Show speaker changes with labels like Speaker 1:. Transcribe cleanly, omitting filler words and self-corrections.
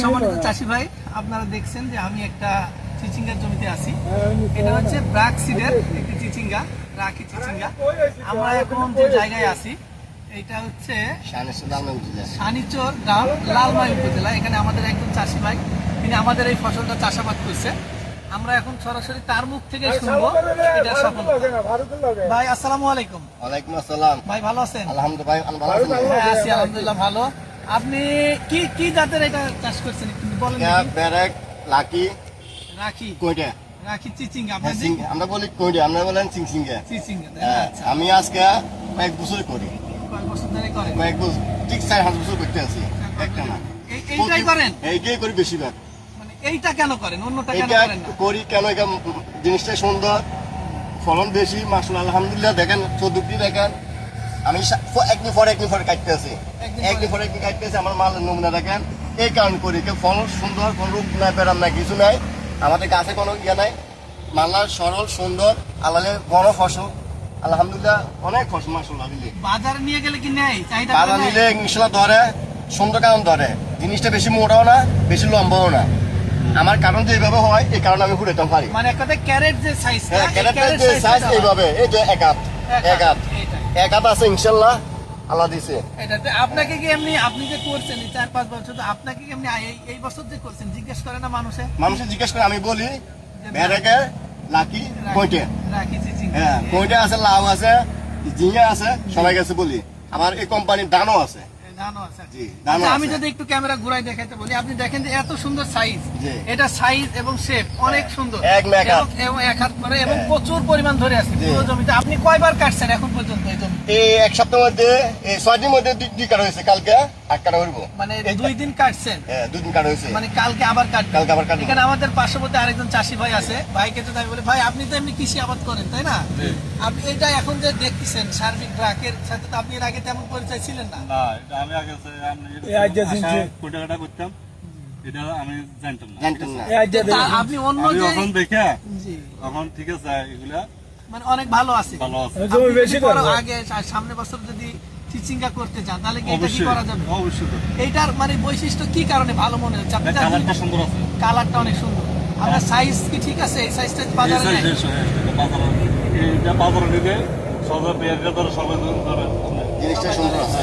Speaker 1: সম্মানিত চাষি ভাই, আপনারা দেখছেন যে আমি একটা চিচিঙ্গার জমিতে আছি। এটা হচ্ছে ব্রাক সিডের একটি চিচিঙ্গা, রাখি চিচিঙ্গা। আমরা এখন যে জায়গায় আছি এটা হচ্ছে সানিচর গ্রাম, লালমাই উপজেলা। এখানে আমাদের একজন চাষি ভাই, তিনি আমাদের এই ফসলটা চাষাবাদ করছে। আমরা এখন সরাসরি তার মুখ থেকে শুনবো এটা সফলতা। ভাই আসসালামু আলাইকুম।
Speaker 2: ওয়ালাইকুম আসসালাম।
Speaker 1: ভাই ভালো আছেন?
Speaker 2: আলহামদুলিল্লাহ ভাই, ভালো আছেন?
Speaker 1: হ্যাঁ আছি আলহামদুলিল্লাহ ভালো। আপনি কি কি জাতের এটা চাষ করছেন একটু বলেন।
Speaker 2: ব্যারেক, লাকি,
Speaker 1: রাখি,
Speaker 2: কয়টা?
Speaker 1: রাখি চিচিঙ্গা।
Speaker 2: আমরা বলি কয়টা, আমরা বলেন চিংচিঙ্গা।
Speaker 1: চিচিঙ্গা। আচ্ছা,
Speaker 2: আমি আজকে কয়েক বছর করি,
Speaker 1: কয়েক বছর ধরে করেন?
Speaker 2: কয়েক বছর, ঠিক 4-5 বছর করতে আছি। একটা না,
Speaker 1: এইটাই করেন?
Speaker 2: এইটাই করি বেশিরভাগ।
Speaker 1: মানে এইটা কেন করেন, অন্যটা কেন
Speaker 2: এটা
Speaker 1: করেন না?
Speaker 2: করি কেন, এটা জিনিসটা সুন্দর, ফলন বেশি, মাশাআল্লাহ আলহামদুলিল্লাহ। দেখেন চৌদ্দটি দেখেন, আমি একদিন পরে কাটতে আছি, একদিন পরে কাটতে আছি। আমার মাল নমুনা দেখেন, এই কারণ করি ফলন সুন্দর, কোনো রূপ নাই, ব্যারাম নাই, কিছু নাই। আমাদের গাছে কোনো ইয়ে নাই, মাল্লার সরল সুন্দর, আলালে বড় ফসল আলহামদুলিল্লাহ, অনেক ফসল মাশাআল্লাহ।
Speaker 1: বাজারে নিয়ে গেলে কি নেই? চাহিদা
Speaker 2: বাজার নিলে ইনশাআল্লাহ ধরে, সুন্দর কারণ ধরে। জিনিসটা বেশি মোটাও না, বেশি লম্বাও না। আমার কারণ যে এইভাবে হয়, এই কারণে আমি ঘুরেতাম পারি।
Speaker 1: মানে একটা ক্যারেট যে সাইজ,
Speaker 2: ক্যারেটের যে সাইজ এইভাবে, এই যে এক হাত আছে ইনশাআল্লাহ, আল্লাহ দিছে।
Speaker 1: এটাতে আপনাকে কি এমনি, আপনি যে করছেন 4-5 বছর, তো আপনাকে কি এমনি এই বছর যে করছেন জিজ্ঞেস করে না মানুষে
Speaker 2: জিজ্ঞেস করে, আমি বলি ব্যারেকে, লাকি, কয়টা?
Speaker 1: রাখি চিচিঙ্গা।
Speaker 2: হ্যাঁ, কয়টা আছে, লাউ আছে, ঝিঙে আছে, সবাই কাছে বলি। আমার এই কোম্পানির দানও আছে।
Speaker 1: ধানও আছে।
Speaker 2: জি, ধানও
Speaker 1: আচ্ছা, আমি
Speaker 2: আছে।
Speaker 1: যদি একটু ক্যামেরা ঘুরাই দেখাইতে বলি, আপনি দেখেন যে এত সুন্দর সাইজ,
Speaker 2: জি।
Speaker 1: এটা সাইজ এবং শেপ অনেক সুন্দর,
Speaker 2: এক হাত।
Speaker 1: এবং এক হাত করে, এবং প্রচুর পরিমাণ ধরে আছে
Speaker 2: জি।
Speaker 1: পুরো জমিতে। আপনি কয়বার কাটছেন এখন পর্যন্ত এই জমি?
Speaker 2: এই এক সপ্তাহের মধ্যে, এই 6 দিনের মধ্যে 2 কাটা হয়েছে। কালকে 8 কাটা করবো।
Speaker 1: মানে 2 দিন কাটছেন?
Speaker 2: হ্যাঁ, 2 দিন কাটা হয়েছে।
Speaker 1: মানে কালকে আবার কাটবেন?
Speaker 2: কালকে আবার কাটবো।
Speaker 1: এখানে আমাদের পার্শ্ববর্তী আরেকজন চাষি ভাই আছে, ভাইকে যদি আমি বলি, ভাই আপনি তো এমনি কৃষি আবাদ করেন তাই না? আপনি এটা এখন যে দেখতেছেন সার্বিক গ্রাহকের সাথে, তো আপনি এর আগে তেমন পরিচয় ছিলেন না?
Speaker 3: না, এটা আমি আগে কোটাকাটা করতাম, এটা আমি জানতাম না।
Speaker 1: আপনি অন্য
Speaker 3: আমি
Speaker 1: যে
Speaker 3: এখন দেখে,
Speaker 1: জি,
Speaker 3: এখন ঠিক আছে, এগুলা
Speaker 1: মানে অনেক ভালো আছে।
Speaker 3: ভালো আছে।
Speaker 1: আপনি যদি পরে আগে সামনে বছর যদি চিচিঙ্গা করতে চান, তাহলে কি এটা কি করা যাবে?
Speaker 3: অবশ্যই।
Speaker 1: এইটার মানে বৈশিষ্ট্য কি কারণে ভালো মনে হচ্ছে? আপনি
Speaker 3: কালারটা সুন্দর আছে।
Speaker 1: কালারটা অনেক সুন্দর। আপনার সাইজ কি ঠিক আছে? এই সাইজটা বাজারে নেই?
Speaker 3: এটা বাজারে নিবে, সবাই পেঁয়াজের ধরে সবাই ধরে
Speaker 2: জিনিসটা সুন্দর আছে।